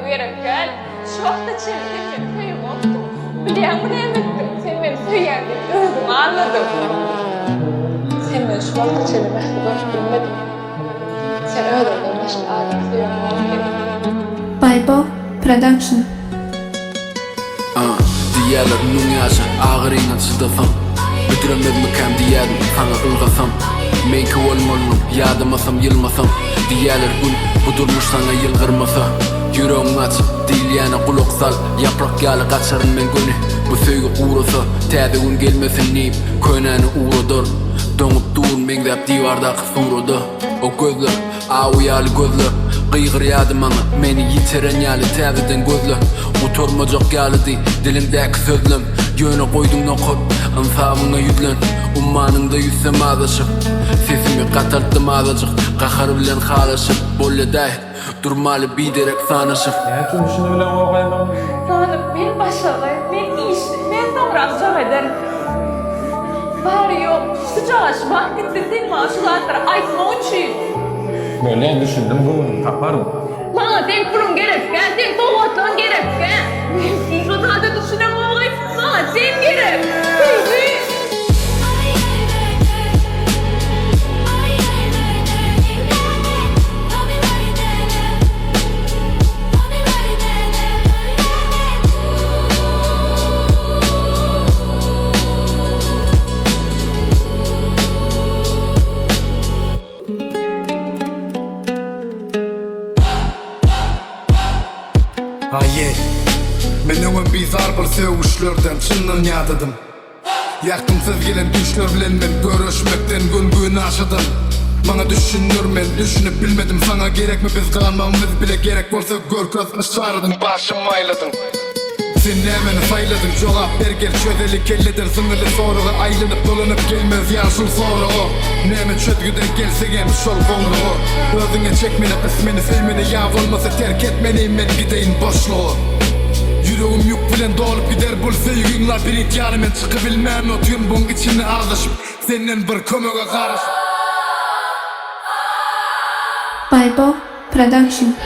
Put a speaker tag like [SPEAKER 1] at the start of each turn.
[SPEAKER 1] gerek gel. Şu vakta çevirdim ben köyüm oldu. Biliyorum ne emektim. Sen beni söyleyendin. Özüm anladım. Sen beni şu vakta çevirmekte boş bilmedim. Sen öğrendin başka adam söylüyorum.
[SPEAKER 2] Baybo Production.
[SPEAKER 3] Diyalar nunyaşa ağırıyla çıdafam. Bitiremedim kem diyadım sana ılgasam. Meyke olmalım yadımasam yılmasam. Diyalar gün budurmuş sana yılgırmasa. Yüreğim aç değil yana kulak sal. Yaprak yalı kaçarım ben günü. Bu söygü uğrasa täze gün gelmesin neyim. Köynäni uğradır. Donup durun meňzäp divardaki surada. O gözler awyýaly gözler. Qyýgyr ýadım aňa meni ýiteren ýaly täzeden gözler. Uturmajak ýalydy dilimdäki sözlem. Ýöne goýdum nokot ansabına ýüzlen. Ummanyňda ýüzsem azaşyk. Sesimi gatartdym azaçyk. Gahar bilen halaşyp bolleday. Durmaly biderek sanaşyk.
[SPEAKER 4] Näçe şunu bilen ogaýmam?
[SPEAKER 1] Sanıp ben başarılayım. Ben işim. Ben davranacak ederim. Bari yok. Sıcaş vakitlisin maaşılardır. Aytma için.
[SPEAKER 4] Böyle düşündüm bunu taparım.
[SPEAKER 1] Bana denk kurum gerek. Gel denk doğatlan gerek. Gel. Ben siz o da düşünemem olayım. Bana denk gerek.
[SPEAKER 5] Aye, men öňüm bizar bir söwüşlerden çyndan ýadadım. Ýakymsyz gelen düşler bilen men görüşmekden gün aşadym. Maňa düşünür men düşünüp bilmedim sana gerekmi biz galanmamyz bile gerek bolsa görkezini çağırdyň başym aýladym. Sen nämeni saýladың jogap berger çözeli kelleden syňyly soruga aýlanyp dolanyp gelmez ýaşul sorugy. Näme çötgüden gelsek hem şol goňlugy. Özüňe çekmeni ismini sevmeni ýa bolmasa terk etmeni men gideýin boşlugy. Yüreğim yük bilen dolup gider bul sevgiň labirint ýaly men çykyp bilmän otyň buň içine ardaşyp senden bir kömege garaşyp.
[SPEAKER 2] Baybo Production.